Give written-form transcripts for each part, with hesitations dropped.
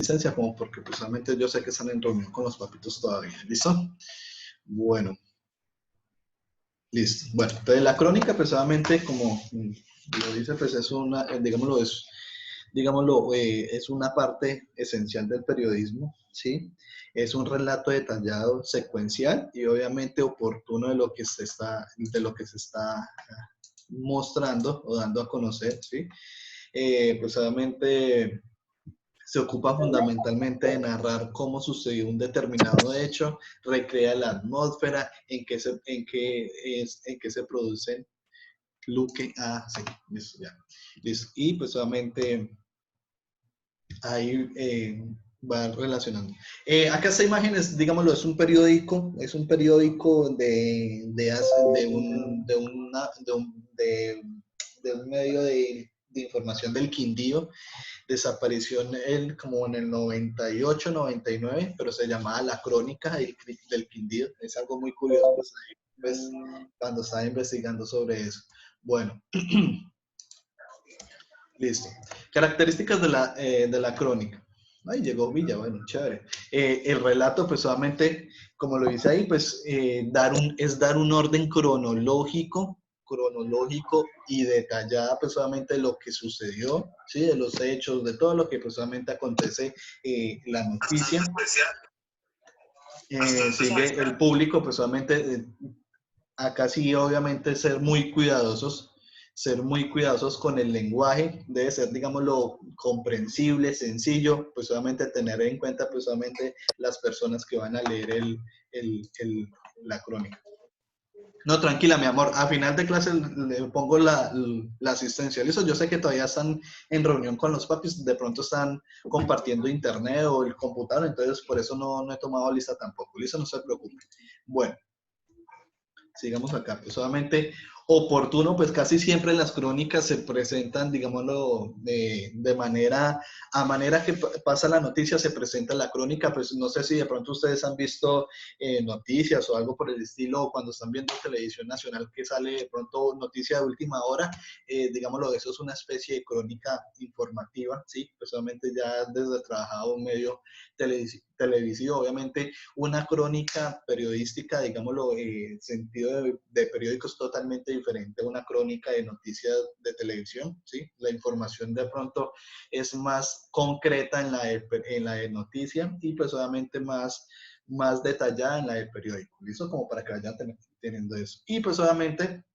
licencia, como porque precisamente yo sé que están en reunión con los papitos todavía. ¿Listo? Bueno, listo. Bueno, entonces la crónica, precisamente, como lo dice, pues es una, digámoslo, es una parte esencial del periodismo, ¿sí? Es un relato detallado, secuencial y obviamente oportuno de lo que se está mostrando o dando a conocer, ¿sí? Pues obviamente se ocupa fundamentalmente de narrar cómo sucedió un determinado hecho, recrea la atmósfera en que se producen sí, listo, ya. Listo. Y pues obviamente ahí va relacionando. Acá esta imagen es, digámoslo, es un periódico de un medio de información del Quindío. Desapareció como en el 98, 99, pero se llamaba La Crónica del Quindío. Es algo muy curioso, pues, cuando estaba investigando sobre eso. Bueno, listo. Características de la crónica. Ay, llegó Villa, bueno, chévere. El relato, pues solamente, como lo dice ahí, pues es dar un orden cronológico y detallada, pues solamente lo que sucedió, ¿sí? De los hechos, de todo lo que pues solamente acontece, la noticia. Sigue el público, pues solamente acá sí, obviamente, ser muy cuidadosos con el lenguaje, debe ser, digámoslo, comprensible, sencillo, pues solamente tener en cuenta, pues solamente las personas que van a leer la crónica. No, tranquila, mi amor, a final de clase le pongo la asistencia. Listo, yo sé que todavía están en reunión con los papis, de pronto están compartiendo internet o el computador, entonces por eso no he tomado lista tampoco. Listo, no se preocupe. Bueno. Sigamos acá, pues solamente oportuno, pues casi siempre las crónicas se presentan, digámoslo, a manera que pasa la noticia, se presenta la crónica, pues no sé si de pronto ustedes han visto noticias o algo por el estilo, o cuando están viendo televisión nacional que sale de pronto noticia de última hora, digámoslo, eso es una especie de crónica informativa, ¿sí? Pues solamente ya desde trabajado un medio televisivo, obviamente una crónica periodística, digámoslo, sentido de periódico es totalmente diferente a una crónica de noticias de televisión, ¿sí? La información de pronto es más concreta en la de noticia y pues obviamente más detallada en la del periódico, ¿listo? Como para que vayan teniendo eso. Y pues obviamente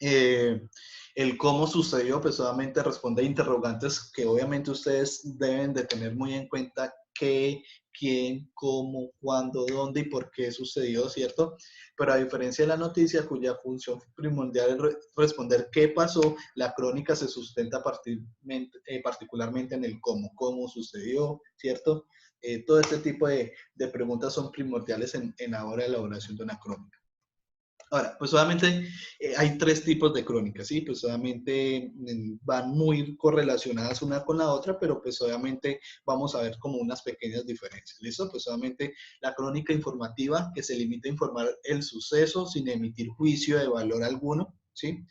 el cómo sucedió, pues obviamente responde a interrogantes que obviamente ustedes deben de tener muy en cuenta: qué, quién, cómo, cuándo, dónde y por qué sucedió, ¿cierto? Pero a diferencia de la noticia, cuya función primordial es responder qué pasó, la crónica se sustenta particularmente en el cómo sucedió, ¿cierto? Todo este tipo de preguntas son primordiales en la hora de elaboración de una crónica. Ahora, pues obviamente hay tres tipos de crónicas, ¿sí? Pues obviamente van muy correlacionadas una con la otra, pero pues obviamente vamos a ver como unas pequeñas diferencias, ¿listo? Pues obviamente la crónica informativa, que se limita a informar el suceso sin emitir juicio de valor alguno, ¿sí?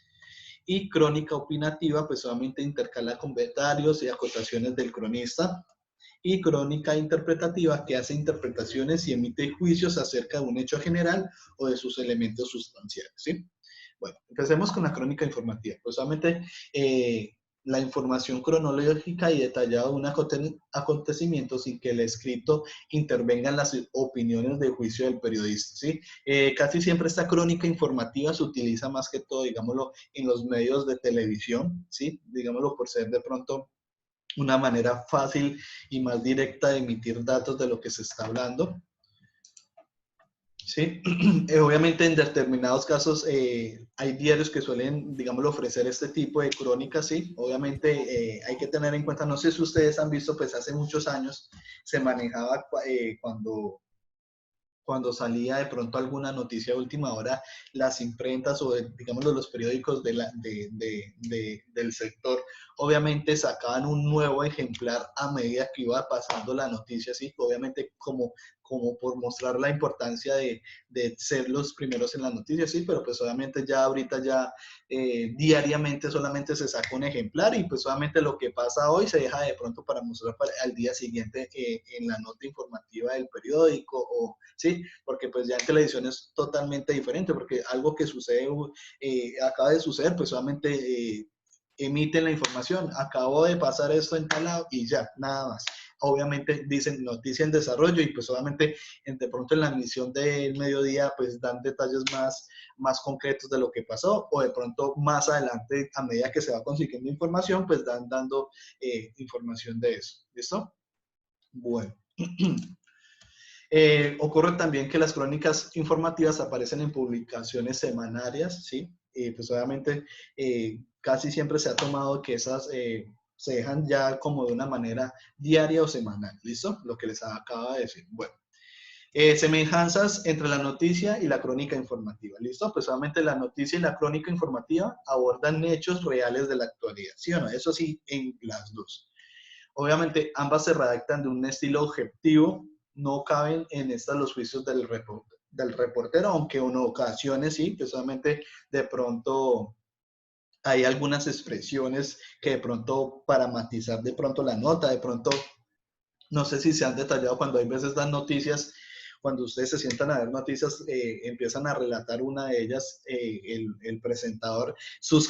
Y crónica opinativa, pues solamente intercala comentarios y acotaciones del cronista. Y crónica interpretativa, que hace interpretaciones y emite juicios acerca de un hecho general o de sus elementos sustanciales, ¿sí? Bueno, empecemos con la crónica informativa. Pues solamente la información cronológica y detallada de un acontecimiento sin que el escrito intervenga en las opiniones de juicio del periodista, ¿sí? Casi siempre esta crónica informativa se utiliza más que todo, digámoslo, en los medios de televisión, ¿sí? Digámoslo por ser de pronto una manera fácil y más directa de emitir datos de lo que se está hablando. ¿Sí? Obviamente en determinados casos hay diarios que suelen, digámoslo, ofrecer este tipo de crónicas, ¿sí? Obviamente hay que tener en cuenta, no sé si ustedes han visto, pues hace muchos años se manejaba cuando salía de pronto alguna noticia de última hora, las imprentas o, digamos, los periódicos del sector, obviamente sacaban un nuevo ejemplar a medida que iba pasando la noticia, ¿sí? Obviamente como como por mostrar la importancia de ser los primeros en las noticias, sí, pero pues obviamente ya ahorita ya diariamente solamente se saca un ejemplar y pues solamente lo que pasa hoy se deja de pronto para mostrar al día siguiente en la nota informativa del periódico, o sí, porque pues ya en televisión es totalmente diferente, porque algo que sucede, acaba de suceder, pues solamente emiten la información, acabó de pasar esto en tal lado y ya, nada más. Obviamente dicen noticia en desarrollo y pues obviamente de pronto en la emisión del mediodía pues dan detalles más concretos de lo que pasó, o de pronto más adelante a medida que se va consiguiendo información pues dando información de eso. ¿Listo? Bueno. Ocurre también que las crónicas informativas aparecen en publicaciones semanarias, ¿sí? Pues obviamente casi siempre se ha tomado que esas se dejan ya como de una manera diaria o semanal, ¿listo? Lo que les acaba de decir. Bueno, semejanzas entre la noticia y la crónica informativa, ¿listo? Pues obviamente la noticia y la crónica informativa abordan hechos reales de la actualidad, ¿sí o no? Eso sí, en las dos. Obviamente, ambas se redactan de un estilo objetivo, no caben en estas los juicios del reportero, aunque en ocasiones sí, que solamente de pronto hay algunas expresiones que de pronto para matizar de pronto la nota, de pronto, no sé si se han detallado cuando hay veces dan noticias, cuando ustedes se sientan a ver noticias, empiezan a relatar una de ellas, el presentador, sus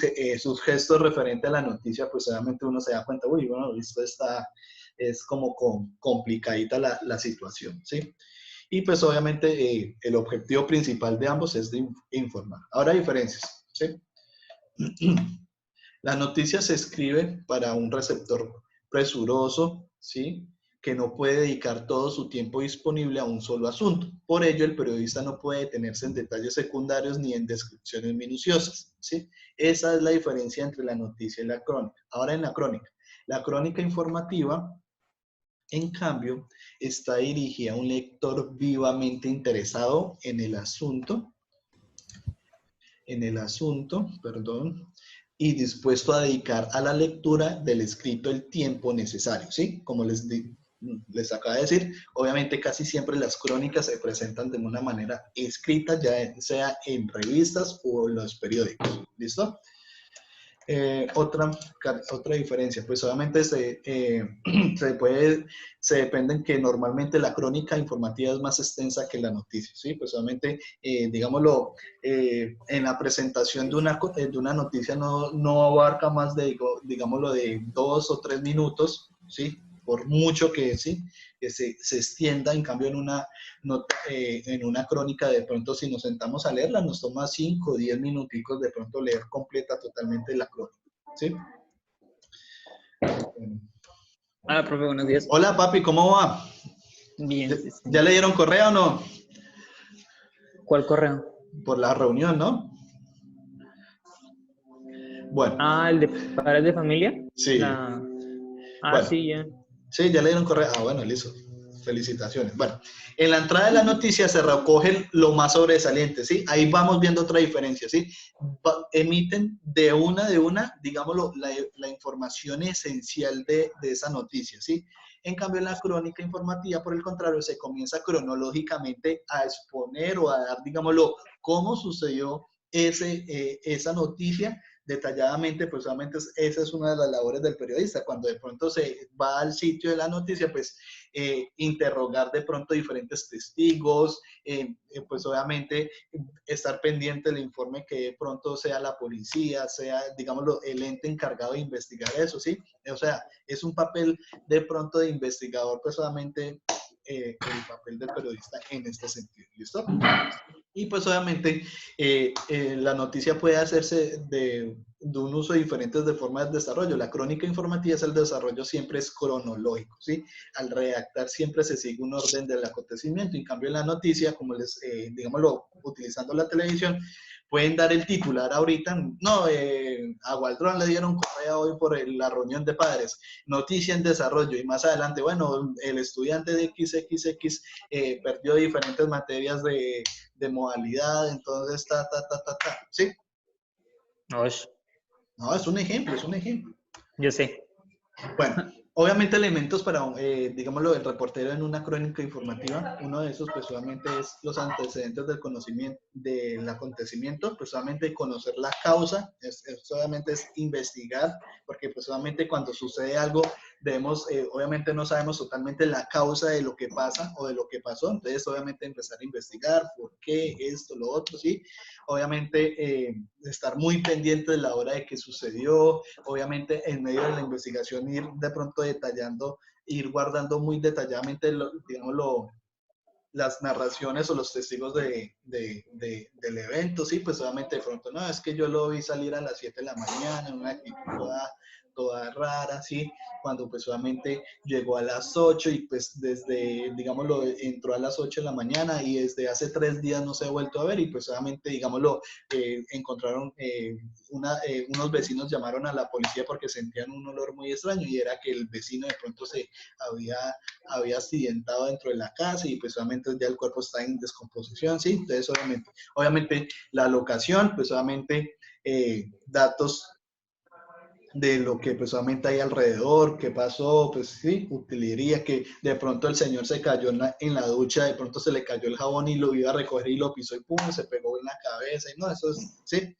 gestos referente a la noticia, pues obviamente uno se da cuenta, uy, bueno, esto es como complicadita la situación, ¿sí? Y pues obviamente el objetivo principal de ambos es de informar. Ahora diferencias, ¿sí? La noticia se escribe para un receptor presuroso, ¿sí? Que no puede dedicar todo su tiempo disponible a un solo asunto. Por ello, el periodista no puede detenerse en detalles secundarios ni en descripciones minuciosas, ¿sí? Esa es la diferencia entre la noticia y la crónica. Ahora en la crónica informativa, en cambio, está dirigida a un lector vivamente interesado perdón, y dispuesto a dedicar a la lectura del escrito el tiempo necesario, ¿sí? Como les acabo de decir, obviamente casi siempre las crónicas se presentan de una manera escrita, ya sea en revistas o en los periódicos, ¿listo? Otra diferencia, pues obviamente se depende en que normalmente la crónica informativa es más extensa que la noticia, ¿sí? Pues obviamente, digámoslo, en la presentación de una noticia no abarca más de, digámoslo, de 2 o 3 minutos, ¿sí? Por mucho que, ¿sí? Que se extienda, en cambio en una crónica de pronto si nos sentamos a leerla nos toma 5 o 10 minuticos de pronto leer completa totalmente la crónica, ¿sí? Hola, profe, buenos días. Hola papi, ¿cómo va? Bien, sí, sí. ¿Ya le dieron correo o no? ¿Cuál correo? Por la reunión, ¿no? Bueno, Ah, el de padres de familia. sí. La... Bueno, Sí, ya. sí, ya le dieron correo. Ah, bueno, listo. Felicitaciones. Bueno, en la entrada de la noticia se recoge lo más sobresaliente, ¿sí? Ahí vamos viendo otra diferencia, ¿sí? Emiten de una, digámoslo, la información esencial de esa noticia, ¿sí? En cambio, en la crónica informativa, por el contrario, se comienza cronológicamente a exponer o a dar, digámoslo, cómo sucedió esa noticia detalladamente, pues solamente esa es una de las labores del periodista, cuando de pronto se va al sitio de la noticia, pues interrogar de pronto diferentes testigos, pues obviamente estar pendiente del informe que de pronto sea la policía, sea, digámoslo, el ente encargado de investigar eso, ¿sí? O sea, es un papel de pronto de investigador, pues solamente el papel del periodista en este sentido, ¿listo? Y pues obviamente la noticia puede hacerse de un uso diferente de formas de desarrollo. La crónica informativa es el desarrollo siempre es cronológico, ¿sí? Al redactar siempre se sigue un orden del acontecimiento. En cambio en la noticia, como digámoslo, utilizando la televisión, pueden dar el titular ahorita, no, a Waldron le dieron correa hoy por la reunión de padres, noticia en desarrollo, y más adelante, bueno, el estudiante de XXX perdió diferentes materias de modalidad, entonces, ¿sí? Osh, No, es un ejemplo, es un ejemplo. yo sé. Bueno, Obviamente elementos para, digámoslo, el reportero en una crónica informativa, uno de esos pues obviamente es los antecedentes del conocimiento, del acontecimiento, pues obviamente conocer la causa, obviamente es investigar, porque pues obviamente cuando sucede algo debemos, obviamente no sabemos totalmente la causa de lo que pasa o de lo que pasó, entonces obviamente empezar a investigar por qué, esto, lo otro, ¿sí? Obviamente estar muy pendiente de la hora de que sucedió, obviamente en medio de la investigación ir de pronto detallando, ir guardando muy detalladamente, digamos, las narraciones o los testigos del evento, sí, pues obviamente de pronto, no, es que yo lo vi salir a las 7 de la mañana en una actitud toda rara, sí, cuando pues obviamente llegó a las 8 y pues desde, digámoslo, entró a las 8 de la mañana y desde hace 3 días no se ha vuelto a ver y pues obviamente, digámoslo, encontraron, unos vecinos llamaron a la policía porque sentían un olor muy extraño y era que el vecino de pronto se había accidentado dentro de la casa y pues obviamente ya el cuerpo está en descomposición, ¿sí? Entonces obviamente la locación, pues obviamente datos de lo que pues obviamente hay alrededor, qué pasó, pues sí, utilería, que de pronto el señor se cayó en la ducha, de pronto se le cayó el jabón y lo iba a recoger y lo pisó y pum, se pegó en la cabeza y no, eso es, sí.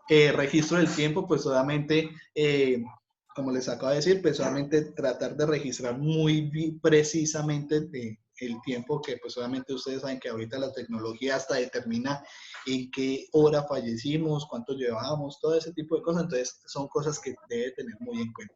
Registro del tiempo, pues obviamente, como les acabo de decir, pues obviamente tratar de registrar muy precisamente el tiempo que pues obviamente ustedes saben que ahorita la tecnología hasta determina en qué hora fallecimos, cuánto llevamos, todo ese tipo de cosas, entonces son cosas que debe tener muy en cuenta.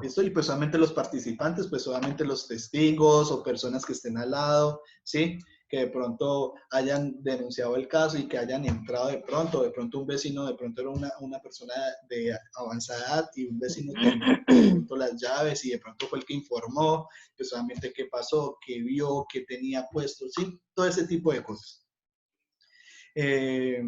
¿Listo? Y pues solamente los participantes, pues solamente los testigos o personas que estén al lado, ¿sí? Que de pronto hayan denunciado el caso y que hayan entrado de pronto un vecino, de pronto era una persona de avanzada edad y un vecino tenía de pronto las llaves y de pronto fue el que informó, pues solamente qué pasó, qué vio, qué tenía puesto, ¿sí? Todo ese tipo de cosas. Eh,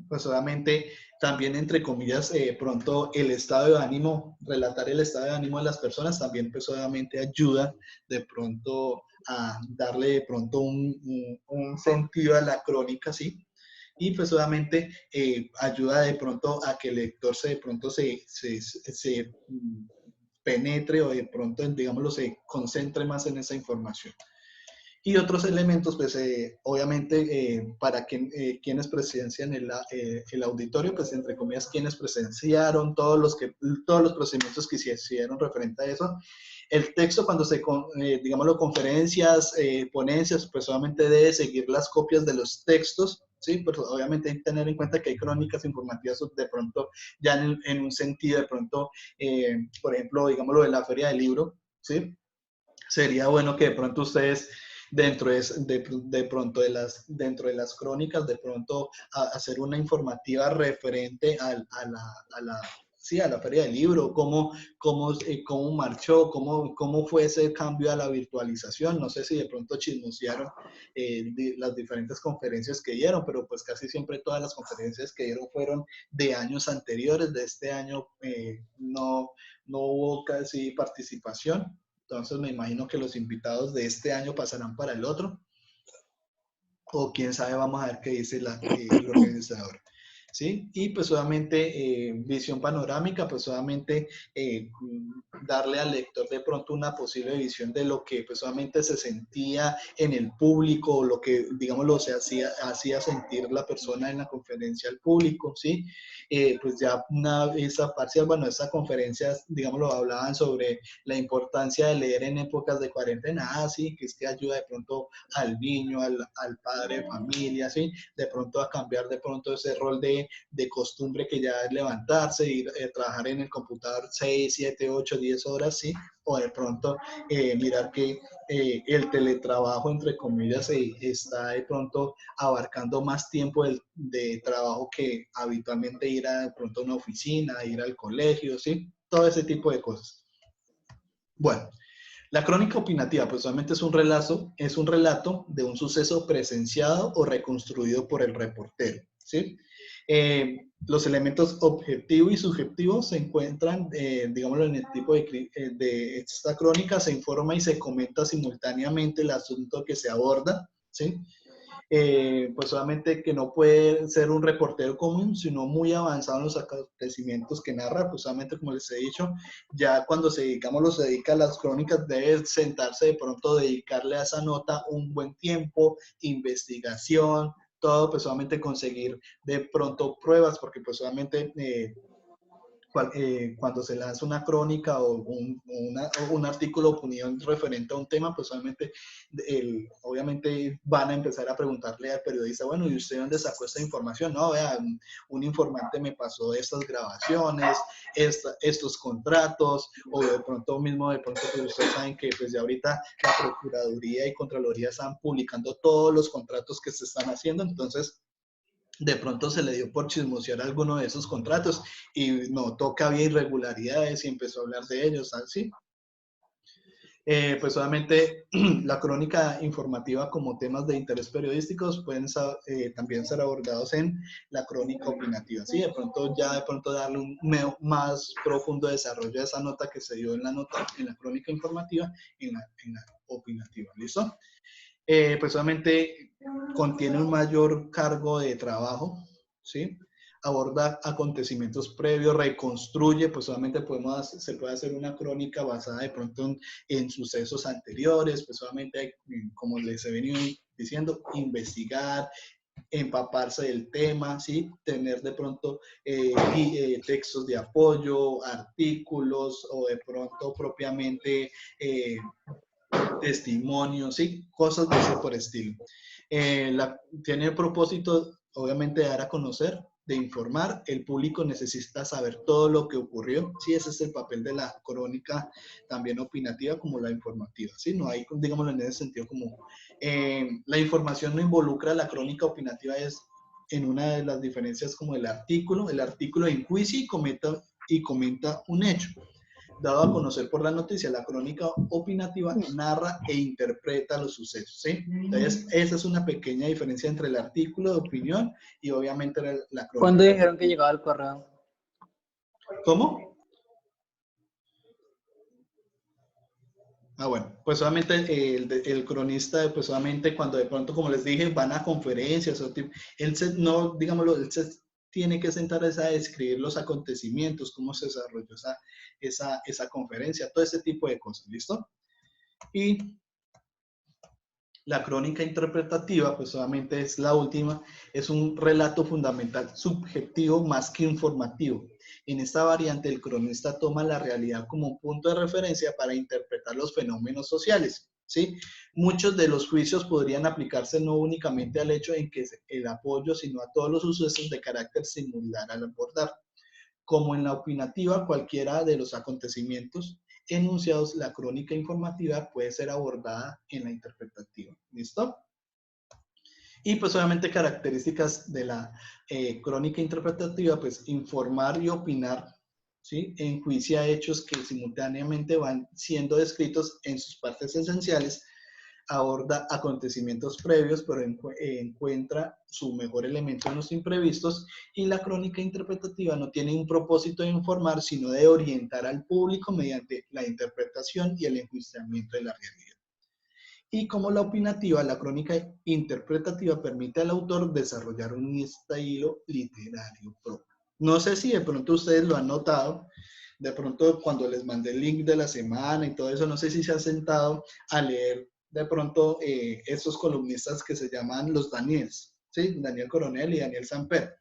pues obviamente también entre comillas pronto el estado de ánimo, relatar el estado de ánimo de las personas también pues obviamente ayuda de pronto a darle de pronto un sentido a la crónica, ¿sí? Y pues obviamente ayuda de pronto a que el lector de pronto se penetre o de pronto, digámoslo, se concentre más en esa información. Y otros elementos, pues obviamente para quienes presencian el auditorio, pues entre comillas, quienes presenciaron, todos los procedimientos que se hicieron referente a eso. El texto cuando digámoslo, conferencias, ponencias, pues solamente debe seguir las copias de los textos, ¿sí? Pues obviamente hay que tener en cuenta que hay crónicas informativas de pronto ya en un sentido, de pronto, por ejemplo, digámoslo de la Feria del Libro, ¿sí? Sería bueno que de pronto ustedes dentro de las crónicas, de pronto hacer una informativa referente sí, a la Feria del Libro, cómo marchó, cómo fue ese cambio a la virtualización. No sé si de pronto chismosearon las diferentes conferencias que dieron, pero pues casi siempre todas las conferencias que dieron fueron de años anteriores. De este año no hubo casi participación. Entonces me imagino que los invitados de este año pasarán para el otro. O quién sabe, vamos a ver qué dice el organizador. ¿Sí? Y pues obviamente visión panorámica, pues obviamente darle al lector de pronto una posible visión de lo que pues obviamente se sentía en el público, o lo que digámoslo se hacía sentir la persona en la conferencia al público, ¿sí? Pues ya esa parcial, bueno, esta conferencia, digámoslo, hablaban sobre la importancia de leer en épocas de cuarentena, sí, que es que ayuda de pronto al niño, al padre de familia, ¿sí? De pronto a cambiar de pronto ese rol de costumbre que ya es levantarse, ir a trabajar en el computador 6, 7, 8, 10 horas, ¿sí? O de pronto mirar que el teletrabajo, entre comillas, está de pronto abarcando más tiempo de trabajo que habitualmente ir de pronto a una oficina, ir al colegio, ¿sí? Todo ese tipo de cosas. Bueno, la crónica opinativa, pues solamente es un relato de un suceso presenciado o reconstruido por el reportero, ¿sí? Los elementos objetivo y subjetivo se encuentran, digámoslo, en el tipo de esta crónica, se informa y se comenta simultáneamente el asunto que se aborda, ¿sí? pues obviamente que no puede ser un reportero común, sino muy avanzado en los acontecimientos que narra, pues obviamente como les he dicho, ya cuando se dedica a las crónicas, debe sentarse de pronto, dedicarle a esa nota un buen tiempo, investigación, todo, pues solamente conseguir de pronto pruebas, porque pues solamente cuando se lanza una crónica o un artículo o opinión referente a un tema, pues obviamente van a empezar a preguntarle al periodista, bueno, ¿y usted dónde sacó esta información? No, vea, un informante me pasó estas grabaciones, estos contratos, o de pronto pues ustedes saben que pues ya ahorita la Procuraduría y Contraloría están publicando todos los contratos que se están haciendo, entonces de pronto se le dio por chismosear alguno de esos contratos y notó que había irregularidades y empezó a hablar de ellos, así. Pues obviamente la crónica informativa como temas de interés periodísticos pueden también ser abordados en la crónica opinativa, ¿sí? De pronto darle un más profundo desarrollo a esa nota que se dio en la crónica informativa, en la opinativa, ¿listo? Pues obviamente contiene un mayor cargo de trabajo, ¿sí? Aborda acontecimientos previos, reconstruye, pues solamente se puede hacer una crónica basada de pronto en sucesos anteriores, pues solamente, como les he venido diciendo, investigar, empaparse del tema, ¿sí? Tener de pronto textos de apoyo, artículos o de pronto propiamente testimonios, ¿sí? Cosas de ese por estilo. Tiene el propósito, obviamente, de dar a conocer, de informar. El público necesita saber todo lo que ocurrió. Sí, ese es el papel de la crónica, también opinativa como la informativa. Sí, no hay, digámoslo en ese sentido, como la información no involucra la crónica opinativa, es en una de las diferencias como el artículo enjuicia y comenta un hecho. Dado a conocer por la noticia, la crónica opinativa narra e interpreta los sucesos, ¿sí? Entonces, esa es una pequeña diferencia entre el artículo de opinión y obviamente la crónica. ¿Cuándo dijeron que llegaba el correo? ¿Cómo? Ah, bueno, pues solamente el cronista, pues solamente cuando de pronto, como les dije, van a conferencias, no, digámoslo, él se tiene que sentar a describir los acontecimientos, cómo se desarrolló esa conferencia, todo ese tipo de cosas, ¿listo? Y la crónica interpretativa, pues solamente es la última, es un relato fundamental subjetivo más que informativo. En esta variante, el cronista toma la realidad como un punto de referencia para interpretar los fenómenos sociales, ¿sí? Muchos de los juicios podrían aplicarse no únicamente al hecho en que el apoyo, sino a todos los sucesos de carácter similar al abordar. Como en la opinativa, cualquiera de los acontecimientos enunciados, la crónica informativa puede ser abordada en la interpretativa. ¿Listo? Y pues obviamente características de la crónica interpretativa, pues informar y opinar, ¿sí? Enjuicia hechos que simultáneamente van siendo descritos en sus partes esenciales, aborda acontecimientos previos, pero encuentra su mejor elemento en los imprevistos, y la crónica interpretativa no tiene un propósito de informar, sino de orientar al público mediante la interpretación y el enjuiciamiento de la realidad. Y como la opinativa, la crónica interpretativa permite al autor desarrollar un estilo literario propio. No sé si de pronto ustedes lo han notado, de pronto cuando les mandé el link de la semana y todo eso, no sé si se han sentado a leer de pronto estos columnistas que se llaman los Daniels, ¿sí? Daniel Coronel y Daniel Samper.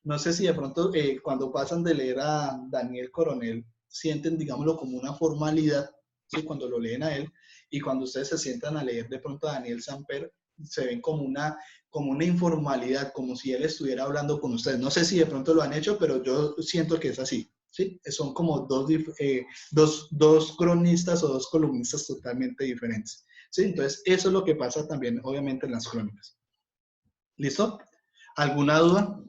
No sé si de pronto cuando pasan de leer a Daniel Coronel sienten, digámoslo, como una formalidad, ¿sí? Cuando lo leen a él, y cuando ustedes se sientan a leer de pronto a Daniel Samper, se ven como una informalidad, como si él estuviera hablando con ustedes. No sé si de pronto lo han hecho, pero yo siento que es así, ¿sí? Son como dos cronistas o dos columnistas totalmente diferentes, ¿sí? Entonces, eso es lo que pasa también, obviamente, en las crónicas. ¿Listo? ¿Alguna duda?